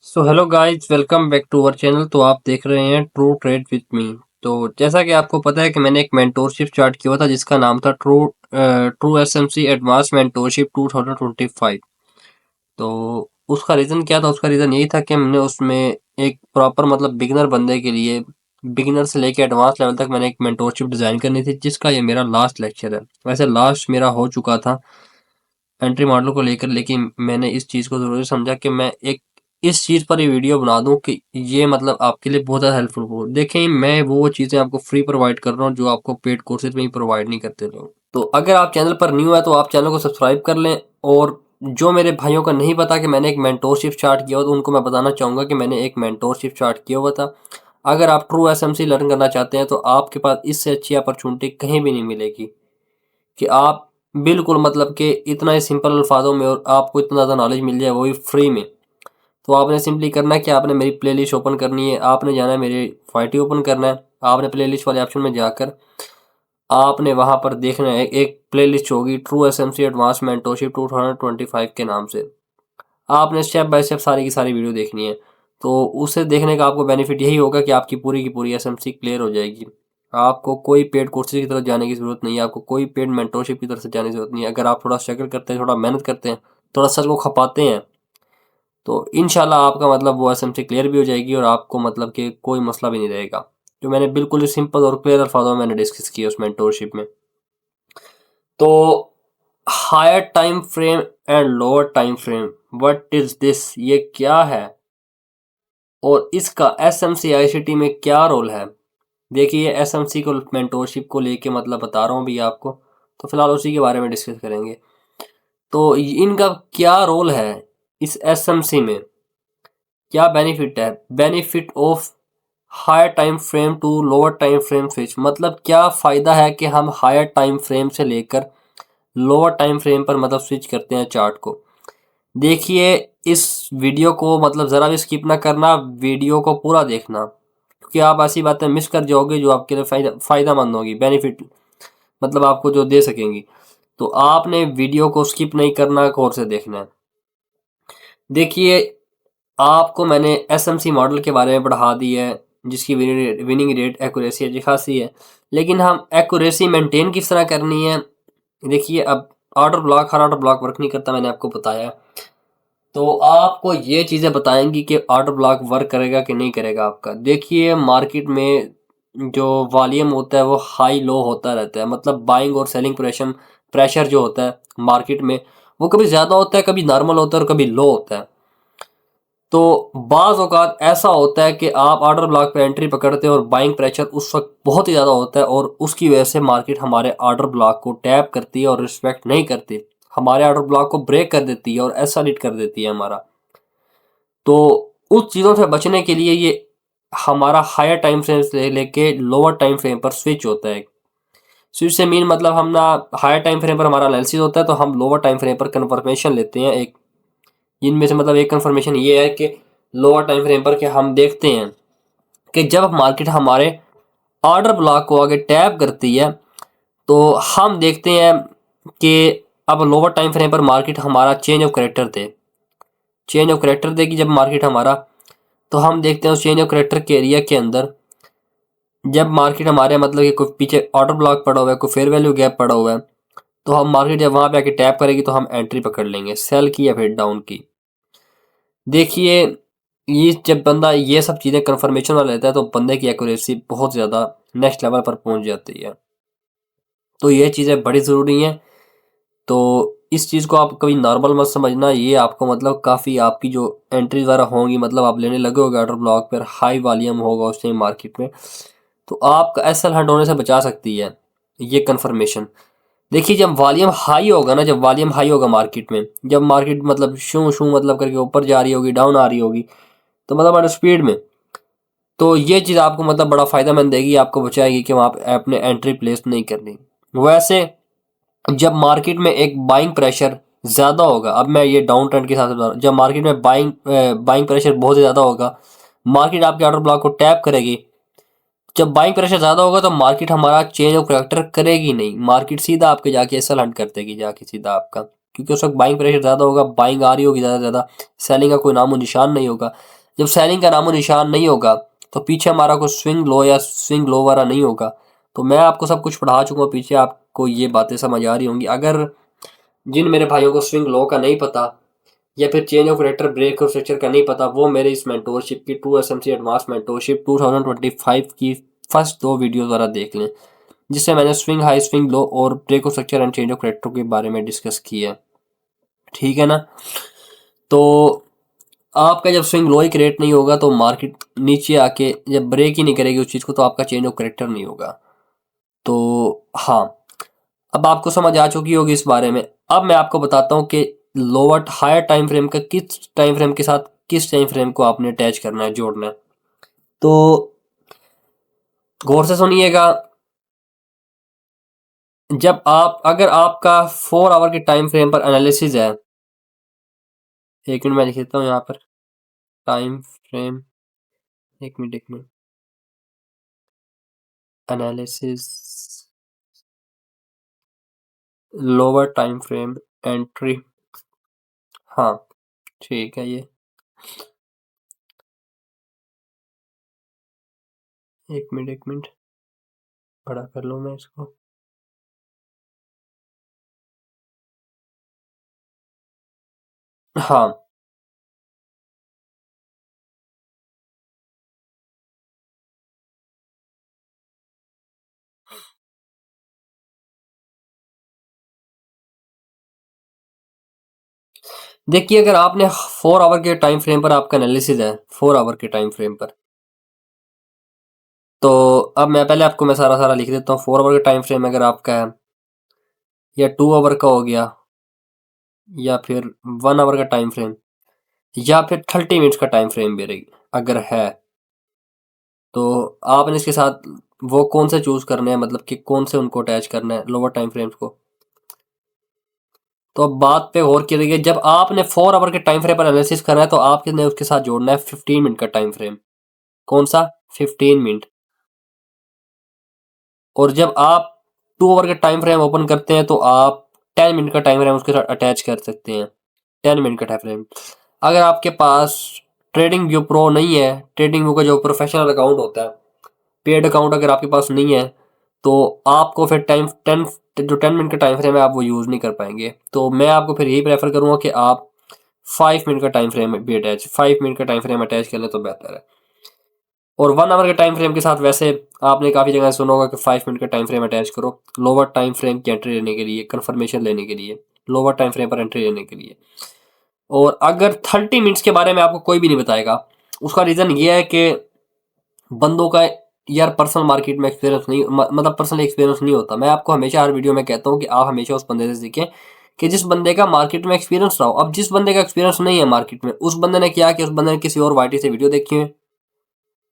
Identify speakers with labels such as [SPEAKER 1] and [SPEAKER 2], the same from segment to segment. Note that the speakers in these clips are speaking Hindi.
[SPEAKER 1] So hello guys, welcome back to our channel. तो आप देख रहे हैं ट्रू ट्रेड विद मी। तो जैसा कि आपको पता है कि मैंने एक मेंटोरशिप स्टार्ट किया था जिसका नाम था ट्रू एसएमसी एडवांस मेंटोरशिप 2025। तो उसका रीज़न क्या था? उसका रीज़न यही था कि हमने उसमें एक प्रॉपर मतलब बिगिनर बंदे के लिए, बिगिनर से लेके एडवांस लेवल तक मैंने एक मेंटोरशिप डिज़ाइन करनी थी, जिसका ये मेरा लास्ट लेक्चर है। वैसे लास्ट मेरा हो चुका था एंट्री मॉडल को लेकर, लेकिन मैंने इस चीज़ को ज़रूरी समझा कि मैं एक इस चीज़ पर ये वीडियो बना दूं कि ये मतलब आपके लिए बहुत ज़्यादा हेल्पफुल हो। देखें, मैं वो चीज़ें आपको फ्री प्रोवाइड कर रहा हूँ जो आपको पेड कोर्सेज में ही प्रोवाइड नहीं करते लोग। तो अगर आप चैनल पर न्यू है तो आप चैनल को सब्सक्राइब कर लें। और जो मेरे भाइयों को नहीं पता कि मैंने एक मेंटोरशिप स्टार्ट किया हो, तो उनको मैं बताना चाहूँगा कि मैंने एक मेंटोरशिप स्टार्ट किया हुआ था। अगर आप ट्रू एसएमसी लर्न करना चाहते हैं तो आपके पास इससे अच्छी अपॉर्चुनिटी कहीं भी नहीं मिलेगी कि आप बिल्कुल मतलब कि इतना ही सिंपल अल्फाजों में और आपको इतना ज़्यादा नॉलेज मिल जाए, वो भी फ्री में। तो आपने सिंपली करना है कि आपने मेरी प्लेलिस्ट ओपन करनी है, आपने जाना है मेरे फाइटी ओपन करना है, आपने प्लेलिस्ट वाले ऑप्शन में जाकर आपने वहाँ पर देखना है एक प्लेलिस्ट होगी ट्रू एसएमसी एडवांस मेंटोरशिप 2025 के नाम से। आपने स्टेप बाय स्टेप सारी की सारी वीडियो देखनी है। तो उसे देखने का आपको बेनिफिट यही होगा कि आपकी पूरी की पूरी एसएमसी क्लियर हो जाएगी। आपको कोई पेड कोर्सेज की तरफ जाने की ज़रूरत नहीं है, आपको कोई पेड मेंटोरशिप की तरफ से जाने की ज़रूरत नहीं है। अगर आप थोड़ा स्ट्रगल करते हैं, थोड़ा मेहनत करते हैं, थोड़ा सर को खपाते हैं, तो इंशाल्लाह आपका मतलब वो एसएमसी क्लियर भी हो जाएगी और आपको मतलब कि कोई मसला भी नहीं रहेगा। जो मैंने बिल्कुल ही सिंपल और क्लियर अल्फाजों में मैंने डिस्कस किया उस मेंटोरशिप में। तो higher time frame and lower time frame, what is this? ये क्या है और इसका एसएमसी आईसीटी में क्या रोल है? देखिए, एसएमसी को मेंटोरशिप को लेके मतलब बता रहा हूँ भी आपको, तो फिलहाल उसी के बारे में डिस्कस करेंगे। तो इनका क्या रोल है इस एसएमसी में, क्या बेनिफिट है? Benefit of higher time frame to lower time frame switch, मतलब क्या फ़ायदा है कि हम हायर टाइम फ्रेम से लेकर लोअर टाइम फ्रेम पर मतलब स्विच करते हैं चार्ट को। देखिए, इस वीडियो को मतलब ज़रा भी स्किप ना करना, वीडियो को पूरा देखना, क्योंकि आप ऐसी बातें मिस कर जाओगे जो आपके लिए फ़ायदेमंद होगी, बेनिफिट मतलब आपको जो दे सकेंगी। तो आपने वीडियो को स्किप नहीं करना, गौर से देखना है। देखिए, आपको मैंने एसएमसी मॉडल के बारे में पढ़ा दी है, जिसकी विनिंग रेट एक्यूरेसी अच्छी खासी है, लेकिन हम एक्यूरेसी मेंटेन किस तरह करनी है? देखिए, अब हर ऑर्डर ब्लॉक वर्क नहीं करता, मैंने आपको बताया। तो आपको ये चीज़ें बताएंगी कि ऑर्डर ब्लॉक वर्क करेगा कि नहीं करेगा आपका। देखिए, मार्केट में जो वॉल्यूम होता है वो हाई लो होता रहता है, मतलब बाइंग और सेलिंग प्रेशर जो होता है मार्केट में, वो कभी ज़्यादा होता है, कभी नॉर्मल होता है और कभी लो होता है। तो बाज़ औक़ात ऐसा होता है कि आप ऑर्डर ब्लॉक पे एंट्री पकड़ते हो और बाइंग प्रेशर उस वक्त बहुत ही ज़्यादा होता है और उसकी वजह से मार्केट हमारे ऑर्डर ब्लॉक को टैप करती है और रिस्पेक्ट नहीं करती, हमारे ऑर्डर ब्लॉक को ब्रेक कर देती है और एसोलेट कर देती है हमारा। तो उस चीज़ों से बचने के लिए ये हमारा हायर टाइम फ्रेम से लेके लोअर टाइम फ्रेम पर स्विच होता है। स्विच से मीन मतलब हम ना, हायर टाइम फ्रेम पर हमारा एनालिसिस होता है तो हम लोअर टाइम फ्रेम पर कन्फर्मेशन लेते हैं। एक इनमें से मतलब एक कन्फर्मेशन ये है कि लोअर टाइम फ्रेम पर कि हम देखते हैं कि जब मार्केट हमारे ऑर्डर ब्लॉक को आगे टैप करती है तो हम देखते हैं कि अब लोअर टाइम फ्रेम पर मार्केट हमारा change of character they, change of character देगी जब मार्केट हमारा, तो हम देखते हैं उस चेंज ऑफ करेक्टर के एरिया के अंदर जब मार्केट हमारे मतलब कि कोई पीछे ऑर्डर ब्लॉक पड़ा हुआ है, कोई फेयर वैल्यू गैप पड़ा हुआ है, तो हम मार्केट जब वहाँ पे आके टैप करेगी तो हम एंट्री पकड़ लेंगे, सेल की या फिर डाउन की। देखिए, ये जब बंदा ये सब चीज़ें कन्फर्मेशन वाला लेता है तो बंदे की एक्यूरेसी बहुत ज़्यादा नेक्स्ट लेवल पर पहुंच जाती है। तो ये चीज़ें बड़ी ज़रूरी हैं। तो इस चीज़ को आप कभी नॉर्मल मत समझना, ये आपको मतलब काफ़ी आपकी जो एंट्रीज वगैरह होंगी, मतलब आप लेने लगे होगे ऑर्डर ब्लॉक पर, हाई वॉल्यूम होगा उस टाइम मार्केट में, तो आपका एसएल हंट होने से बचा सकती है ये कन्फर्मेशन। देखिए, जब वॉल्यूम हाई होगा ना, जब वॉल्यूम हाई होगा मार्केट में, जब मार्केट मतलब शू शू मतलब करके ऊपर जा रही होगी, डाउन आ रही होगी, तो मतलब बड़े स्पीड में, तो ये चीज़ आपको मतलब बड़ा फ़ायदेमंद देगी, आपको बचाएगी कि वहाँ पे आपने एंट्री प्लेस नहीं करनी। वैसे जब मार्केट में एक बाइंग प्रेशर ज़्यादा होगा, अब मैं ये डाउन ट्रेंड के हिसाब से बता रहा हूँ, जब मार्केट में बाइंग प्रेशर बहुत ज़्यादा होगा, मार्केट आपके ऑर्डर ब्लॉक को टैप करेगी। जब बाइंग प्रेशर ज़्यादा होगा तो मार्केट हमारा चेंज ऑफ करेक्टर करेगी नहीं, मार्केट सीधा आपके जाके एसएल हंट कर देगी, जाके सीधा आपका क्योंकि उस वक्त बाइंग प्रेशर ज़्यादा होगा, बाइंग आ रही होगी ज़्यादा से ज़्यादा, सेलिंग का कोई नामो निशान नहीं होगा। जब सेलिंग का नामो निशान नहीं होगा तो पीछे हमारा कोई स्विंग लो या स्विंग लो वाला नहीं होगा। तो मैं आपको सब कुछ पढ़ा चुका हूँ पीछे, आपको ये बातें समझ आ रही होंगी। अगर जिन मेरे भाइयों को स्विंग लो का नहीं पता या फिर चेंज ऑफ करेक्टर ब्रेक और स्ट्रक्चर का नहीं पता, वो मेरे इस मेंटोरशिप की ट्रू एसएमसी एडवांस मेंटोरशिप 2025 की फर्स्ट 2 वीडियो द्वारा देख लें, जिससे मैंने स्विंग हाई, स्विंग लो और break of structure and change of character के बारे में डिस्कस किया है। ठीक है ना। तो आपका जब स्विंग लो ही क्रिएट नहीं होगा तो मार्केट नीचे आके जब ब्रेक ही नहीं करेगी उस चीज़ को, तो आपका चेंज ऑफ करेक्टर नहीं होगा। तो हाँ, अब आपको समझ आ चुकी होगी इस बारे में। अब मैं आपको बताता हूँ कि लोअर हायर टाइम फ्रेम का किस टाइम फ्रेम के साथ किस टाइम फ्रेम को आपने अटैच करना है, जोड़ना है। तो गौर से सुनिएगा। जब आप अगर आपका 4 आवर के टाइम फ्रेम पर एनालिसिस है, 1 मिनट मैं लिख देता हूँ यहाँ पर time frame, 1 minute analysis lower time frame entry. हाँ ठीक है, ये 1 मिनट बड़ा कर लूँ मैं इसको। हाँ देखिए, अगर आपने 4 आवर के टाइम फ्रेम पर आपका एनालिसिस है, 4 आवर के टाइम फ्रेम पर, तो अब मैं पहले आपको मैं सारा सारा लिख देता हूँ। 4 आवर का टाइम फ्रेम अगर आपका है, या 2 आवर का हो गया, या फिर 1 आवर का टाइम फ्रेम, या फिर 30 मिनट्स का टाइम फ्रेम भी रही अगर है, तो आपने इसके साथ वो कौन से चूज करने हैं, मतलब कि कौन से उनको अटैच करना है लोअर टाइम फ्रेम्स को। तो अब बात पे गौर कीजिए, जब आपने 4 आवर के टाइम फ्रेम पर एनालिसिस करना है तो आपने उसके साथ जोड़ना है 15 मिनट का टाइम फ्रेम। कौन सा? 15 मिनट। और जब आप 2 आवर का टाइम फ्रेम ओपन करते हैं तो आप 10 मिनट का टाइम फ्रेम उसके साथ अटैच कर सकते हैं। 10 मिनट का टाइम फ्रेम। अगर आपके पास ट्रेडिंग व्यू प्रो नहीं है, ट्रेडिंग व्यू का जो प्रोफेशनल अकाउंट होता है, पेड अकाउंट अगर आपके पास नहीं है, तो आपको फिर टाइम 10 जो 10 मिनट का टाइम फ्रेम है आप वो यूज़ नहीं कर पाएंगे। तो मैं आपको फिर यही प्रेफर करूंगा कि आप 5 मिनट का टाइम फ्रेम भी अटैच 5 मिनट का टाइम फ्रेम अटैच कर ले तो बेहतर है। और 1 आवर के टाइम फ्रेम के साथ वैसे आपने काफ़ी जगह सुना होगा कि 5 मिनट का टाइम फ्रेम अटैच करो लोअर टाइम फ्रेम की एंट्री लेने के लिए, कंफर्मेशन लेने के लिए, लोअर टाइम फ्रेम पर एंट्री लेने के लिए। और अगर 30 मिनट्स के बारे में आपको कोई भी नहीं बताएगा, उसका रीज़न ये है कि बंदों का यार पर्सनल मार्केट में एक्सपीरियंस नहीं, मतलब पर्सनल एक्सपीरियंस नहीं होता। मैं आपको हमेशा हर वीडियो में कहता हूँ कि आप हमेशा उस बंदे से सीखें कि जिस बंदे का मार्केट में एक्सपीरियंस रहा हो। अब जिस बंदे का एक्सपीरियंस नहीं है मार्केट में, उस बंदे ने क्या किया, उस बंदे ने किसी और वाईटी से वीडियो देखी है,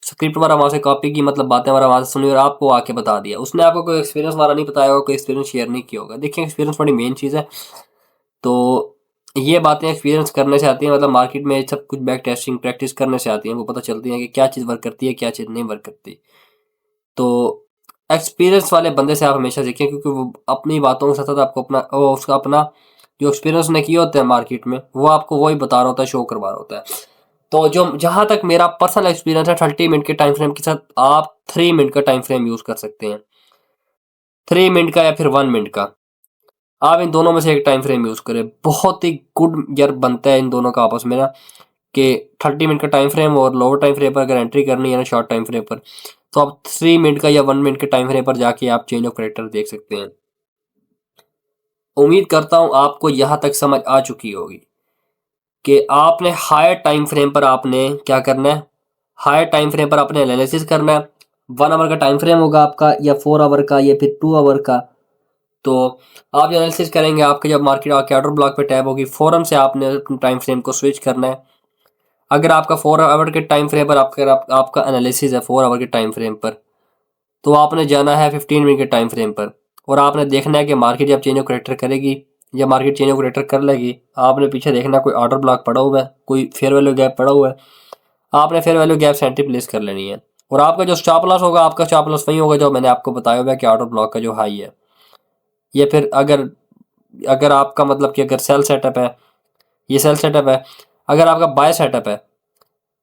[SPEAKER 1] स्क्रिप्ट वाला वहां से कॉपी की, मतलब बातें वाला वहां से सुनी और आपको आके बता दिया। उसने आपको कोई एक्सपीरियंस वाला नहीं बताया होगा, कोई एक्सपीरियंस शेयर नहीं किया होगा। देखिए, एक्सपीरियंस बड़ी मेन चीज़ है। तो ये बातें एक्सपीरियंस करने से आती हैं, मतलब मार्केट में सब कुछ बैक टेस्टिंग प्रैक्टिस करने से आती हैं। वो पता चलती है कि क्या चीज़ वर्क करती है, क्या चीज़ नहीं वर्क करती। तो एक्सपीरियंस वाले बंदे से आप हमेशा सीखें, क्योंकि वो अपनी बातों के साथ आपको अपना उसका अपना जो एक्सपीरियंस ने किया होता है मार्केट में, वो आपको वही बता रहा होता है, शो करवा रहा होता है। तो जो जहां तक मेरा पर्सनल एक्सपीरियंस है, 30 मिनट के टाइम फ्रेम के साथ आप 3 मिनट का टाइम फ्रेम यूज कर सकते हैं। 3 मिनट का या फिर 1 मिनट का, आप इन दोनों में से एक टाइम फ्रेम यूज करें। बहुत ही गुड यार बनता है इन दोनों का आपस में ना, कि 30 मिनट का टाइम फ्रेम और लोअर टाइम फ्रेम पर अगर एंट्री करनी है ना शॉर्ट टाइम फ्रेम पर, तो आप 3 मिनट का या 1 मिनट के टाइम फ्रेम पर जाके आप चेंज ऑफ करेक्टर देख सकते हैं। उम्मीद करता हूं आपको यहां तक समझ आ चुकी होगी कि आपने हायर टाइम फ्रेम पर आपने क्या करना है। हायर टाइम फ्रेम पर आपने एनालिसिस करना है। 1 आवर का टाइम फ्रेम होगा आपका, या 4 आवर का, या फिर 2 आवर का। तो आप एनालिसिस करेंगे, आपके जब मार्केट आपके ऑर्डर ब्लॉक पे टैप होगी, फौरन से आपने टाइम फ्रेम को स्विच करना है। अगर आपका 4 आवर के टाइम फ्रेम पर आपका एनालिसिस है 4 आवर के टाइम फ्रेम पर, तो आपने जाना है 15 मिनट के टाइम फ्रेम पर, और आपने देखना है कि मार्केट जब चेंज ऑफ करेक्टर करेगी या मार्केट चेंज ऑफ करेक्टर कर लेगी, आपने पीछे देखना है कोई ऑर्डर ब्लॉक पड़ा हुआ है, कोई फेयर वैल्यू गैप पड़ा हुआ है, आपने फेयर वैल्यू गैप से एंट्री प्लेस कर लेनी है। और आपका जो स्टॉप लॉस होगा, आपका स्टॉप लॉस वही होगा जो मैंने आपको बताया हुआ है कि ऑर्डर ब्लॉक का जो हाई है। या फिर अगर अगर आपका मतलब कि अगर सेल सेटअप है, ये सेल सेटअप है, अगर आपका बाय सेटअप है,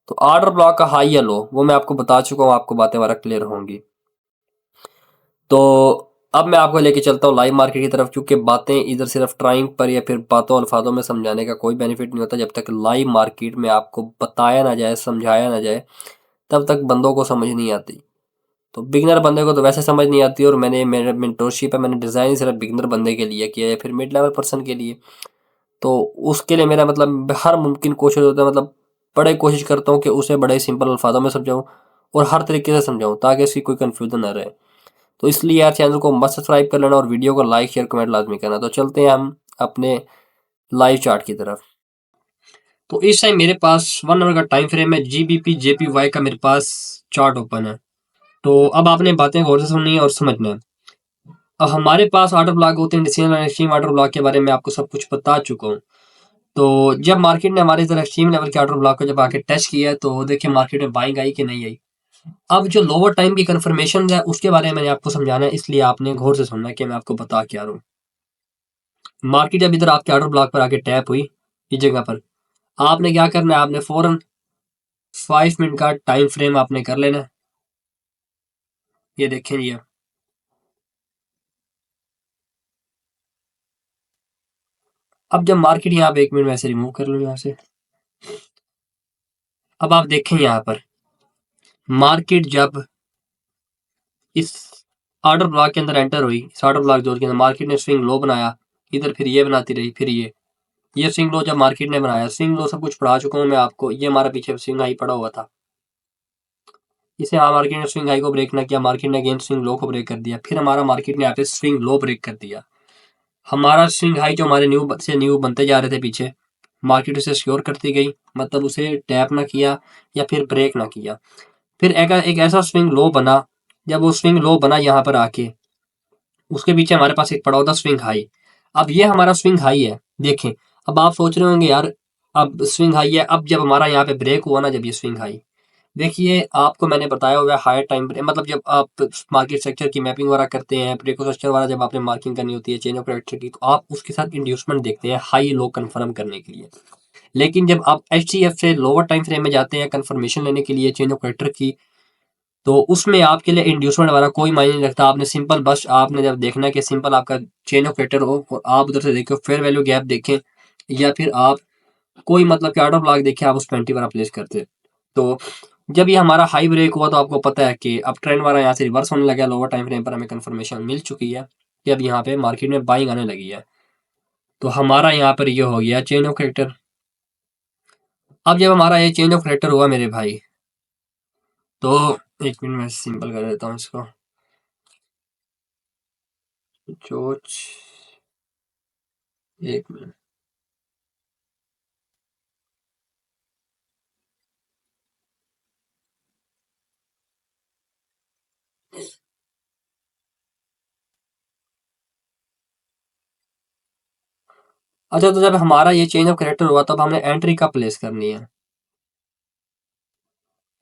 [SPEAKER 1] तो ऑर्डर ब्लॉक का हाई या लो वो मैं आपको बता चुका हूँ, आपको बातें वगैरह क्लियर होंगी। तो अब मैं आपको लेके चलता हूँ लाइव मार्केट की तरफ, क्योंकि बातें इधर सिर्फ ट्राइंग पर या फिर बातों अल्फाजों में समझाने का कोई बेनिफिट नहीं होता। जब तक लाइव मार्केट में आपको बताया ना जाए, समझाया ना जाए, तब तक बंदों को समझ नहीं आती। तो बिगिनर बंदे को तो वैसे समझ नहीं आती, और मैंने मेरा मेंटोरशिप है, मैंने डिज़ाइन सिर्फ बिगिनर बंदे के लिए किया है या फिर मिड लेवल पर्सन के लिए। तो उसके लिए मेरा मतलब हर मुमकिन कोशिश होता है, मतलब बड़े कोशिश करता हूँ कि उसे बड़े सिंपल अल्फाजों में समझाऊँ और हर तरीके से समझाऊँ ताकि उसकी कोई कन्फ्यूजन ना रहे। तो इसलिए यार चैनल को मस्त सब्सक्राइब कर लेना और वीडियो को लाइक शेयर कमेंट लाजमी करना। तो चलते हैं हम अपने लाइव चार्ट की तरफ। तो इस टाइम मेरे पास 1 आवर का टाइम फ्रेम है, जीबीपी जेपीवाई का मेरे पास चार्ट ओपन है। तो अब आपने बातें गौर से सुननी है और समझना है। अब हमारे पास ऑर्डर ब्लॉक होते हैं, डिसीजन और एक्सट्रीम ऑर्डर ब्लॉक के बारे में आपको सब कुछ बता चुका हूँ। तो जब मार्केट ने हमारे इधर एक्सट्रीम लेवल के ऑर्डर ब्लॉक को जब आके टच किया है, तो देखिए मार्केट में बाइंग आई कि नहीं आई। अब जो लोअर टाइम की कंफर्मेशन है उसके बारे में मैंने आपको समझाना है, इसलिए आपने गौर से सुनना है कि मैं आपको बता क्या रहा हूँ। मार्केट जब इधर आपके ऑर्डर ब्लॉक पर आके टैप हुई इस जगह पर, आपने क्या करना है, आपने फौरन 5 मिनट का टाइम फ्रेम आपने कर लेना है। ये देखें ये, अब जब मार्केट यहाँ पे 1 मिनट वैसे रिमूव कर लो यहाँ से। अब आप देखें यहाँ पर मार्केट जब इस ऑर्डर ब्लॉक के अंदर एंटर हुई, इस ऑर्डर ब्लॉक जोन के अंदर मार्केट ने स्विंग लो बनाया, इधर फिर ये बनाती रही, फिर ये स्विंग लो जब मार्केट ने बनाया, स्विंग लो सब कुछ पढ़ा चुका हूँ मैं आपको। ये हमारा पीछे स्विंग हाई पड़ा हुआ था, इसे मार्केट ने स्विंग हाई को ब्रेक ना किया, मार्केट ने अगेन स्विंग लो को ब्रेक कर दिया, फिर हमारा मार्केट ने यहाँ पे स्विंग लो ब्रेक कर दिया। हमारा स्विंग हाई जो हमारे न्यू बनते जा रहे थे पीछे, मार्केट उसे सिक्योर करती गई, मतलब उसे टैप ना किया या फिर ब्रेक ना किया। फिर एक ऐसा स्विंग लो बना, जब वो स्विंग लो बना यहाँ पर आके, उसके पीछे हमारे पास एक पड़ा होता स्विंग हाई। अब ये हमारा स्विंग हाई है, देखें। अब आप सोच रहे होंगे यार अब स्विंग हाई है, अब जब हमारा यहाँ पे ब्रेक हुआ ना, जब ये स्विंग हाई, देखिए आपको मैंने बताया हुआ है हायर टाइम मतलब जब आप मार्केट स्ट्रक्चर की मैपिंग वगैरह करते हैं, प्रेको स्ट्रक्चर वाला जब आपने मार्किंग करनी होती है चेंज ऑफ कैरेक्टर की, तो आप उसके साथ इंड्यूसमेंट देखते हैं हाई लो कंफर्म करने के लिए। लेकिन जब आप एच से लोअर टाइम फ्रेम में जाते हैं कंफर्मेशन लेने के लिए चेंज ऑफ कैरेक्टर की, तो उसमें आपके लिए इंड्यूसमेंट वाला कोई मायने नहीं रखता। आपने सिंपल बस आपने जब देखना है कि सिंपल आपका चेंज ऑफ कैरेक्टर हो और आप उधर से देखो फेयर वैल्यू गैप देखें, या फिर आप कोई मतलब कि ऑर्डर ब्लॉक देखें, आप उस 20 पर प्लेस करते हैं। तो जब ये हमारा हाई ब्रेक हुआ, तो आपको पता है कि अब ट्रेंड वाला यहाँ से रिवर्स होने लगा, लोअर टाइम फ्रेम पर हमें कंफर्मेशन मिल चुकी है कि अब यहाँ पे मार्केट में बाइंग आने लगी है। तो हमारा यहाँ पर ये हो गया चेंज ऑफ कैरेक्टर। अब जब हमारा ये चेंज ऑफ कैरेक्टर हुआ मेरे भाई, तो 1 मिनट में सिंपल कर देता हूँ इसको। चोच 1 मिनट। अच्छा, तो जब हमारा ये चेंज ऑफ कैरेक्टर हुआ, तब हमने एंट्री कब प्लेस करनी है?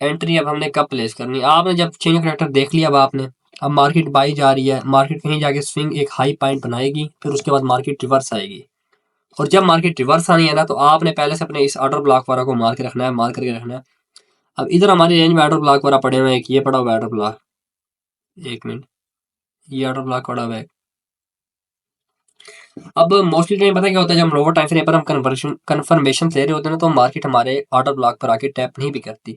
[SPEAKER 1] एंट्री अब हमने कब प्लेस करनी है? आपने जब चेंज ऑफ कैरेक्टर देख लिया, अब आपने, अब मार्केट बाई जा रही है, मार्केट कहीं जाके स्विंग एक हाई पॉइंट बनाएगी, फिर उसके बाद मार्केट रिवर्स आएगी। और जब मार्केट रिवर्स आनी है ना, तो आपने पहले से अपने इस ऑर्डर ब्लॉक वाला को मार के रखना है, मार करके रखना है। अब इधर हमारी रेंज में ऑर्डर ब्लॉक वाला पड़े हुए हैं, एक ये पड़ा हुआ है ऑर्डर ब्लॉक, 1 मिनट, ये ऑर्डर ब्लॉक पड़ा हुआ है। अब मोस्टली टाइम पता है क्या होता है, जब हम लोअर टाइम फ्रेम पर हम कन्फर्मेशन ले रहे होते हैं ना, तो मार्केट हमारे ऑर्डर ब्लॉक पर आके टैप नहीं भी करती।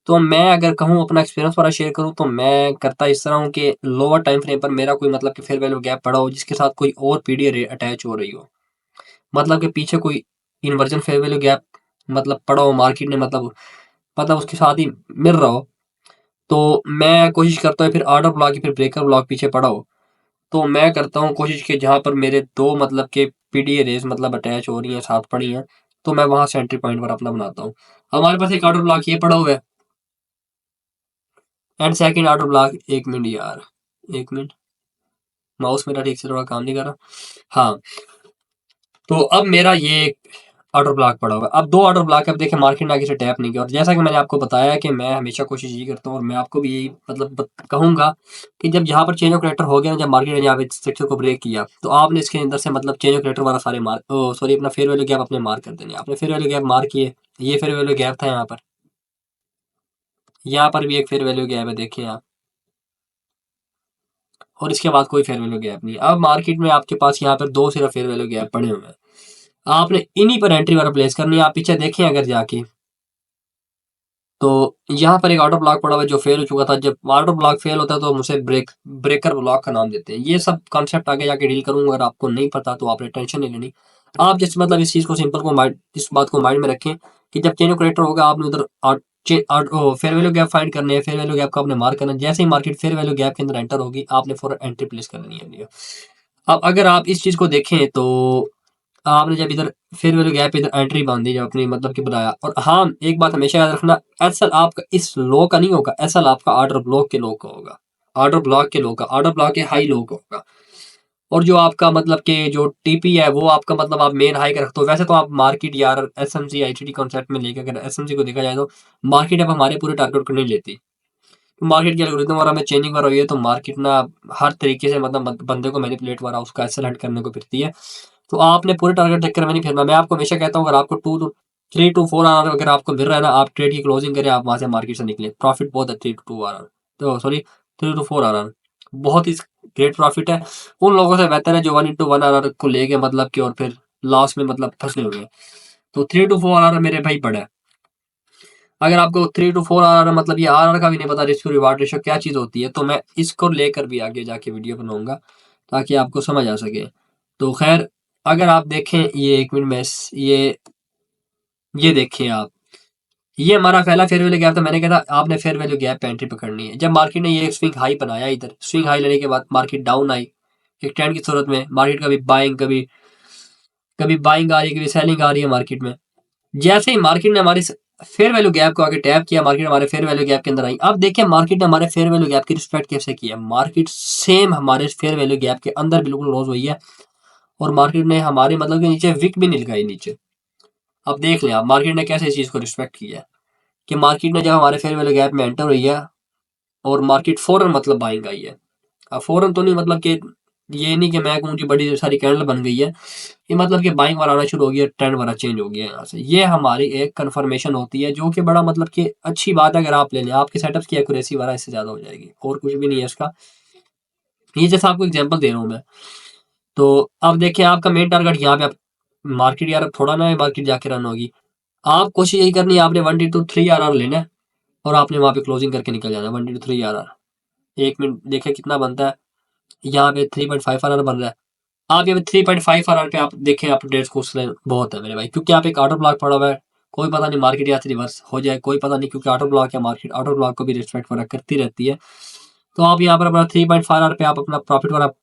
[SPEAKER 1] तो मैं अगर कहूँ अपना एक्सपीरियंस वाला शेयर करूँ, तो मैं करता इस तरह हूँ कि लोअर टाइम फ्रेम पर मेरा कोई मतलब कि फेयर वैल्यू गैप पड़ा हो जिसके साथ कोई और पीडी रे अटैच हो रही हो, मतलब कि पीछे कोई इन्वर्जन फेयर वैल्यू गैप मतलब पड़ा हो मार्केट ने, मतलब उसके साथ ही मिल रहा हो, तो मैं कोशिश करता हूँ, फिर ऑर्डर ब्लॉक या फिर ब्रेकर ब्लॉक पीछे पड़ा हो, तो मैं करता हूँ कोशिश कि जहाँ पर मेरे दो मतलब के पीडी रेस मतलब अटैच हो रही हैं, साथ पड़ी हैं, तो मैं वहां से एंट्री पॉइंट पर अपना बनाता हूँ। हमारे पास एक ऑर्डर ब्लॉक ये पड़ा हुआ है and second order block. 1 minute यार, 1 मिनट, माउस मेरा ठीक से थोड़ा काम नहीं कर रहा। हाँ, तो अब मेरा ये ऑर्डर ब्लॉक पड़ा हुआ है। अब 2 ऑर्डर ब्लॉक है, अब देखिए मार्केट ने आगे से टैप नहीं किया और जैसा कि मैंने आपको बताया कि मैं हमेशा कोशिश यही करता हूँ और मैं आपको भी यही मतलब कहूँगा कि जब यहाँ पर चेंज ऑफ करेक्टर हो गया ना, जब मार्केट ने यहाँ पे स्ट्रक्चर को ब्रेक किया, तो आपने इसके अंदर से मतलब चेंज ऑफ करेक्टर वाला सारे सॉरी अपना फेयर वैल्यू गैप अपने मार्क कर देने। आपने फेयर वैल्यू गैप मार्क किए, ये फेयर वैल्यू गैप था यहाँ पर भी एक फेयर वैल्यू गैप है देखिए आप, और इसके बाद कोई फेयर वैल्यू गैप नहीं। अब मार्केट में आपके पास यहाँ पर 2 सिर्फ फेयर वैल्यू गैप पड़े हुए हैं, आपने इन्हीं पर एंट्री वाला प्लेस करनी है। आप पीछे देखें अगर जाके, तो यहाँ पर एक ऑटो ब्लॉक पड़ा हुआ है जो फेल हो चुका था। जब ऑटो ब्लॉक फेल होता है तो हम उसे ब्रेकर ब्लॉक का नाम देते हैं। ये सब कॉन्सेप्ट आगे जाके डील करूंगा, अगर आपको नहीं पता तो आपने टेंशन नहीं लेनी। आप जैसे मतलब इस चीज को सिंपल को माइंड इस बात को माइंड में रखें कि जब चेंज ऑफ करेक्टर होगा आपने उधर फेयर वैल्यू गैप फाइंड करने हैं, फेयर वैल्यू गैप को आपने मार्क करना है। जैसे ही मार्केट फेयर वैल्यू गैप के अंदर एंटर होगी आपने फॉर एंट्री प्लेस करनी है। अब अगर आप इस चीज को देखें तो आपने जब इधर फेयर वैल्यू गैप इधर एंट्री बांधी जब अपनी मतलब कि बनाया, और हाँ एक बात हमेशा याद रखना, एसएल आपका इस लो का नहीं होगा, एसएल आपका ऑर्डर ब्लॉक के लो का होगा, ऑर्डर ब्लॉक के लो का, ऑर्डर ब्लॉक के हाई लो का होगा। और जो आपका मतलब कि जो टीपी है वो आपका मतलब आप मेन हाई का रखते हो। वैसे तो आप मार्केट यार एसएमसी आईटीडी कॉन्सेप्ट में लेके अगर एसएमसी को देखा जाए तो मार्केट अब हमारे पूरे टारगेट को नहीं लेती। मार्केट की एल्गोरिथम वगैरह में चेंजिंग वगैरह हुई है तो मार्केट ना हर तरीके से मतलब बंदे को मैनिपुलेट वगैरह उसका एसएल हट करने को फिरती है। तो आपने पूरे टारगेट चक्कर में नहीं फिरना। मैं आपको हमेशा कहता हूँ अगर आपको 3 to 4 आवर अगर आपको मिल रहा है ना, आप ट्रेड की क्लोजिंग करें, आप वहां से मार्केट से निकले, प्रॉफिट बहुत है 3 to 2 आवर, तो सॉरी 3 to 4 आवर बहुत ही ग्रेट प्रॉफिट है। उन लोगों से बेहतर है जो 1 into 1 आवर को लेके मतलब कि और फिर लॉस में मतलब फंसे हुए हैं। तो 3 to 4 आवर मेरे भाई पड़ा है। अगर आपको 3 to 4 आर मतलब ये आर का भी नहीं पता रिस्क रिवार्ड रेशियो क्या चीज होती है, तो मैं इसको लेकर भी आगे जाके वीडियो बनाऊंगा ताकि आपको समझ आ सके। तो खैर अगर आप देखें ये 1 मिनट में ये देखें आप, ये हमारा पहला फेयर वैल्यू गैप था। मैंने कहा था आपने फेयर वैल्यू गैप पे एंट्री पकड़नी है। जब मार्केट ने ये स्विंग हाई बनाया, इधर स्विंग हाई लेने के बाद मार्केट डाउन आई एक ट्रेंड की सूरत में, मार्केट कभी बाइंग कभी कभी बाइंग आ रही है, कभी सेलिंग आ रही है मार्केट में। जैसे ही मार्केट ने हमारे फेयर वैल्यू गैप को आगे टैप किया, मार्केट हमारे फेयर वैल्यू गैप के अंदर आई। अब देखिए मार्केट ने हमारे फेयर वैल्यू गैप की रिस्पेक्ट कैसे की है। मार्केट सेम हमारे फेयर वैल्यू गैप के अंदर बिल्कुल क्लोज हुई है और मार्केट ने हमारे मतलब के नीचे विक भी नहीं लगाई नीचे। अब देख लें आप मार्केट ने कैसे इस चीज को रिस्पेक्ट किया है कि मार्केट ने जब हमारे फेयर वैल्यू गैप में एंटर हुई है और मार्केट फौरन मतलब बाइंग आई है। अब फौरन तो नहीं मतलब कि ये नहीं कि मैं कहूँ कि बड़ी सारी कैंडल बन गई है, ये मतलब कि बाइंग वाला आना शुरू हो गया, ट्रेंड वाला चेंज हो गया यहाँ से। ये हमारी एक कंफर्मेशन होती है जो कि बड़ा मतलब कि अच्छी बात है। अगर आप ले लें आपके सेटअप्स की एक्यूरेसी वाला इससे ज्यादा हो जाएगी और कुछ भी नहीं है इसका। ये जैसा आपको एग्जांपल दे रहा हूँ मैं, तो अब देखिए आपका मेन टारगेट यहाँ पे आप मार्केट यार थोड़ा ना मार्केट जाके रन होगी। आप कोशिश यही करनी है, आपने 1 to 3 आर लेना है और आपने वहां पे क्लोजिंग करके निकल जाना है। 1 to 3 आर 1 मिनट देखे कितना बनता है, यहाँ पे 3.5 आर बन रहा है। आप ये 3.5 आर पे आप देखें आप डेट्स को बहुत है मेरे भाई, क्योंकि आप एक ऑर्डर ब्लॉक पड़ा हुआ है। कोई पता नहीं मार्केट यहाँ से रिवर्स हो जाए, कोई पता नहीं, क्योंकि ऑर्डर ब्लॉक या मार्केट ऑर्डर ब्लॉक को भी रिस्पेक्ट वगैरह करती रहती है। तो आप यहाँ पर अपना 3.5 आर पे आप अपना प्रॉफिट वगैरह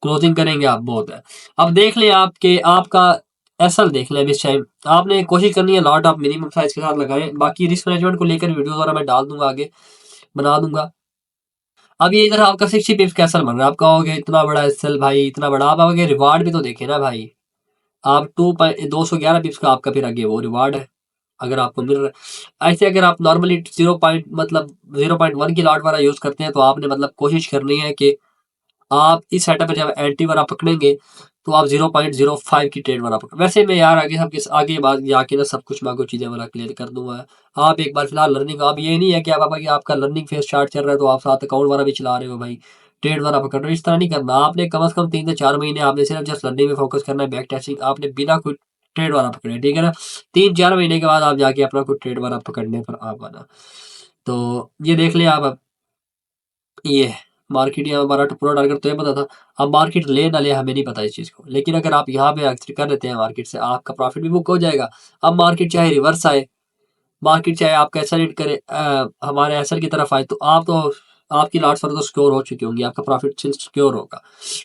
[SPEAKER 1] क्लोजिंग करेंगे आप बहुत है। अब देख लें आपके आपका एसएल देख लें इस टाइम, आपने कोशिश करनी है लॉट आप मिनिमम साइज के साथ लगाएं। बाकी रिस्क मैनेजमेंट को लेकर वीडियो वगैरह मैं डाल दूंगा आगे, बना दूंगा। अब ये इधर आपका 60 पिप्स का एसएल बन रहा है, आप कहोगे इतना बड़ा एसएल भाई इतना बड़ा, आप आगे रिवार्ड भी तो देखे ना भाई। आप 211 पिप्स का आपका फिर आगे वो रिवार्ड है अगर आपको मिल रहा है। ऐसे अगर आप नॉर्मली 0.1 की लॉट वाला यूज करते हैं तो आपने मतलब कोशिश करनी है कि आप इस सेटअप पे जब एंटी वाला पकड़ेंगे तो आप 0.05 की ट्रेड वाला पकड़। वैसे मैं यार आगे सबके आगे बात जाके ना सब कुछ मैं आपको चीजें वाला क्लियर कर दूंगा। आप एक बार फिलहाल लर्निंग, आप ये नहीं है कि आप आपका लर्निंग फेज स्टार्ट चल रहा है तो आप साथ अकाउंट वाला भी चला रहे हो भाई, ट्रेड वाला पकड़ रहे हो, इस तरह नहीं करना। आपने कम से कम 3 से 4 महीने आपने सिर्फ जस्ट लर्निंग में फोकस करना है, बैक टेस्टिंग आपने बिना कोई ट्रेड वाला पकड़े, ठीक है ना। 3-4 महीने के बाद आप जाके अपना कोई ट्रेड वाला पकड़ने पर आप आना। तो ये देख लिया आप। अब ये मार्केट यहाँ हमारा पूरा टारगेट तो ये पता था। अब मार्केट ले ना ले हमें नहीं पता इस चीज को, लेकिन अगर आप यहाँ पे एक्चुअली कर लेते हैं मार्केट से आपका प्रॉफिट भी बुक हो जाएगा। अब मार्केट चाहे रिवर्स आए, मार्केट चाहे आपका एसएल हिट करे हमारे एसएल की तरफ आए, तो आप तो आपकी लॉट्स पर तो सिक्योर हो चुकी होंगी, आपका प्रॉफिट सिक्योर होगा,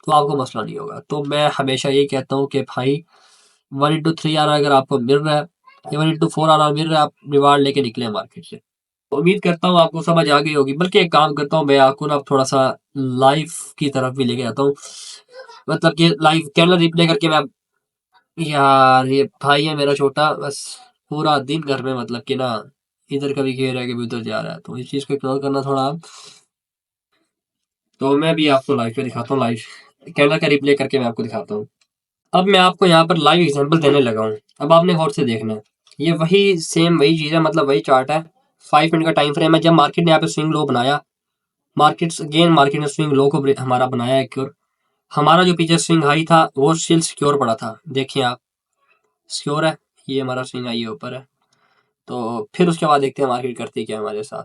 [SPEAKER 1] तो आपको मसला नहीं होगा। तो मैं हमेशा यही कहता हूँ कि भाई 1 into 3 आर अगर आपको मिल रहा है या 1 into 4 आर मिल रहा है, आप रिवार्ड लेके निकले मार्केट से। उम्मीद करता हूँ आपको समझ आ गई होगी। बल्कि एक काम करता हूँ मैं आपको ना थोड़ा सा लाइव की तरफ भी लेके जाता हूँ, मतलब कि लाइव कैंडल रिप्ले करके मैं यार ये भाई है मेरा छोटा, बस पूरा दिन घर में मतलब कि ना इधर कभी खेल रहा है कभी उधर जा रहा है, तो इस चीज को इग्नोर करना थोड़ा आप। तो मैं भी आपको लाइव पे दिखाता हूँ, लाइव कैमरा का रिप्ले करके मैं आपको दिखाता हूँ। अब मैं आपको यहाँ पर लाइव एग्जांपल देने लगा हूँ। अब आपने गौर से देखना है, ये वही सेम वही चीज है, मतलब वही चार्ट है। 5 मिनट का टाइम फ्रेम है। जब मार्केट ने यहाँ पे स्विंग लो बनाया, मार्केट ने स्विंग लो को हमारा बनाया एक और हमारा जो पीछे स्विंग हाई था वो स्टिल सिक्योर पड़ा था। देखिए आप, सिक्योर है, ये हमारा स्विंग हाई ऊपर है। तो फिर उसके बाद देखते हैं मार्केट करती क्या है हमारे साथ।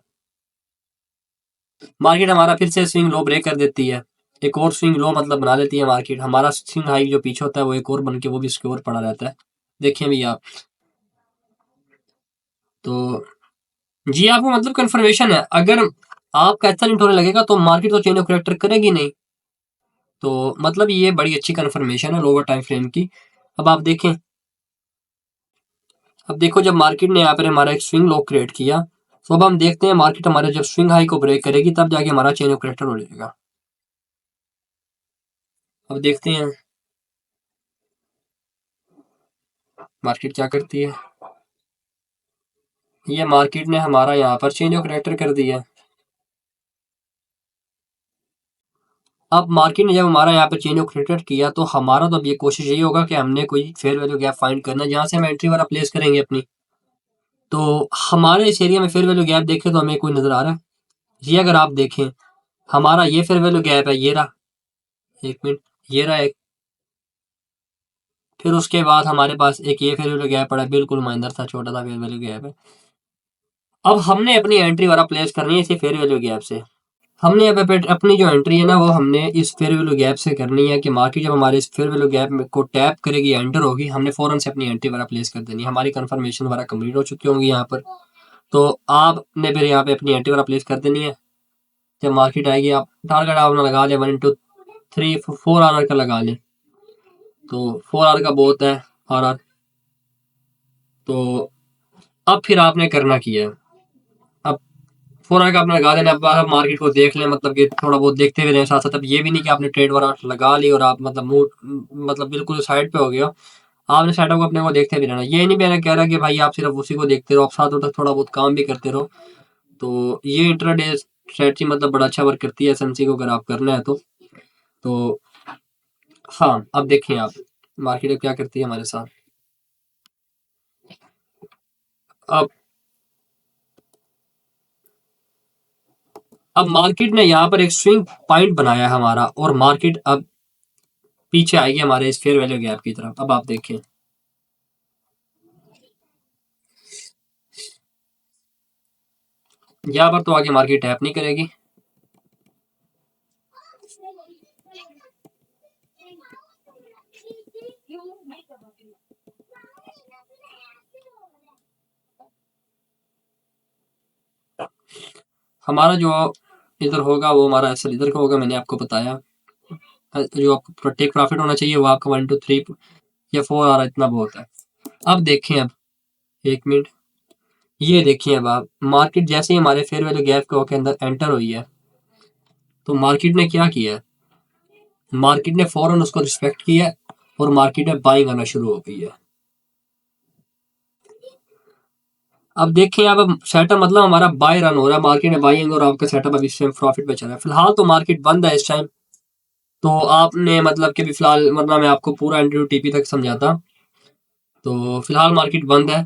[SPEAKER 1] मार्केट हमारा फिर से स्विंग लो ब्रेक कर देती है, एक और स्विंग लो मतलब बना लेती है मार्केट। हमारा स्विंग हाई जो पीछे होता है वो एक और बन के वो भी सिक्योर पड़ा रहता है। देखिए भैया आप, तो जी आपको मतलब कंफर्मेशन है। अगर आपका अच्छा नहीं होने लगेगा तो मार्केट तो चेंज ऑफ करेक्टर करेगी नहीं। तो मतलब ये बड़ी अच्छी कंफर्मेशन है लोअर टाइम फ्रेम की। अब आप देखें, अब देखो जब मार्केट ने यहाँ पर हमारा एक स्विंग लो क्रिएट किया, तो अब हम देखते हैं मार्केट हमारे जब स्विंग हाई को ब्रेक करेगी तब जाके हमारा चेंज ऑफ करेक्टर हो जाएगा। अब देखते हैं मार्केट क्या करती है। ये मार्केट ने हमारा यहाँ पर चेंज ऑफ करेक्टर कर दिया। अब मार्केट ने जब हमारा यहाँ पे चेंज ऑफ करेक्टर किया तो हमारा तो अब ये कोशिश यही होगा कि हमने कोई फेयर वैल्यू गैप फाइंड करना है जहाँ से हम एंट्री वाला प्लेस करेंगे अपनी। तो हमारे इस एरिया में फेयर वैल्यू गैप देखें तो हमें कोई नजर आ रहा है? ये अगर आप देखें, हमारा ये फेयर वैल्यू गैप है, ये रहा, एक मिनट, ये रहा एक। फिर उसके बाद हमारे पास एक ये फेयर वैल्यू गैप पड़ा है, बिल्कुल माइनर था, छोटा सा फेयर वैल्यू गैप है। अब हमने अपनी एंट्री वाला प्लेस करनी है इसी फेयर वैल्यू गैप से। हमने अब अपनी जो एंट्री है ना वो हमने इस फेयर वैल्यू गैप से करनी है कि मार्केट जब हमारे इस फेयर वैल्यू गैप को टैप करेगी, एंटर होगी, हमने फौरन से अपनी एंट्री वाला प्लेस कर देनी है। हमारी कंफर्मेशन वाला कंप्लीट हो चुकी होंगी यहाँ पर। तो आपने फिर यहाँ पे अपनी एंट्री वाला प्लेस कर देनी है। जब मार्केट आएगी आप टारगेट आपने लगा लिया 1 2 3 4 आर का लगा लें। तो 4 आर का बहुत है, आर। तो अब फिर आपने करना किया है, अब 4 आर का आपने लगा देना। अब आप मार्केट को देख लें, मतलब कि थोड़ा बहुत देखते हुए रहें साथ साथ। अब ये भी नहीं कि आपने ट्रेड वाला लगा ली और आप मतलब मूड मतलब बिल्कुल साइड पे हो गया। आपने सेटअप को अपने को देखते भी रहना। ये नहीं मैंने कह रहा कि भाई आप सिर्फ उसी को देखते रहो, आप साथ साथ थोड़ा बहुत काम भी करते रहो। तो ये इंट्राडे स्ट्रेटजी मतलब बड़ा अच्छा वर्क करती है एसएमसी को अगर आप करना है तो हाँ, अब देखें आप मार्केट अब क्या करती है हमारे साथ। अब मार्केट ने यहाँ पर एक स्विंग पॉइंट बनाया है हमारा, और मार्केट अब पीछे आएगी हमारे इस फेयर वैल्यू गैप की तरफ। अब आप देखें, यहाँ पर तो आगे मार्केट टैप नहीं करेगी। हमारा जो इधर होगा वो हमारा असल इधर का होगा, मैंने आपको बताया। जो आपको टेक प्रॉफिट होना चाहिए वो आपका 1 2 3 या 4 आ रहा, इतना बहुत है। अब देखें, अब एक मिनट, ये देखिए अब आप मार्केट जैसे ही हमारे फेयर वैल्यू गैप के अंदर एंटर हुई है तो मार्केट ने क्या किया है, मार्केट ने फौरन उसको रिस्पेक्ट किया है और मार्केट में बाइंग आना शुरू हो गई है। अब देखिए, अब सेटअप मतलब हमारा बाय रन हो रहा है, मार्केट में बाइंग और आपका सेटअप अभी इस टाइम प्रॉफिट पे चल रहा है। फिलहाल तो मार्केट बंद है इस टाइम। तो आपने मतलब कि फिलहाल, वरना मैं आपको पूरा एंट्री टीपी तक समझाता। तो फिलहाल मार्केट बंद है।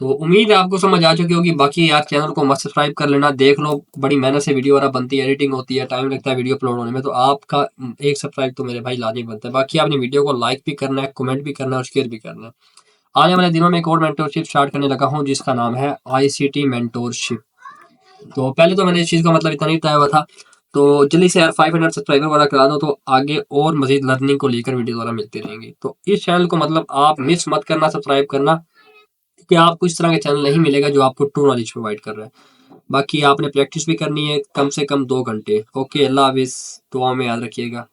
[SPEAKER 1] तो उम्मीद है आपको समझ आ चुकी होगी। बाकी यार चैनल को मस्त सब्सक्राइब कर लेना, देख लो बड़ी मेहनत से वीडियो वगैरह बनती है, एडिटिंग होती है, टाइम लगता है वीडियो अपलोड होने में। तो आपका एक सब्सक्राइब तो मेरे भाई लाजमी बनता है। बाकी आपने वीडियो को लाइक भी करना है, कमेंट भी करना है और शेयर भी करना है। आने वाले दिनों में एक और मेंटोरशिप स्टार्ट करने लगा हूँ जिसका नाम है आईसीटी मेंटोरशिप। तो पहले तो मैंने इस चीज़ का मतलब इतना नहीं बताया हुआ था। तो जल्दी से यार 500 सब्सक्राइबर वाला करा दो, तो आगे और मजीद लर्निंग को लेकर वीडियो वाला मिलती रहेंगी। तो इस चैनल को मतलब आप मिस मत करना सब्सक्राइब करना, कि आपको इस तरह के चैनल नहीं मिलेगा जो आपको ट्रू नॉलेज प्रोवाइड कर रहा है। बाकी आपने प्रैक्टिस भी करनी है कम से कम 2 घंटे। ओके, अल्लाह हाफिज़, दुआ में याद रखिएगा।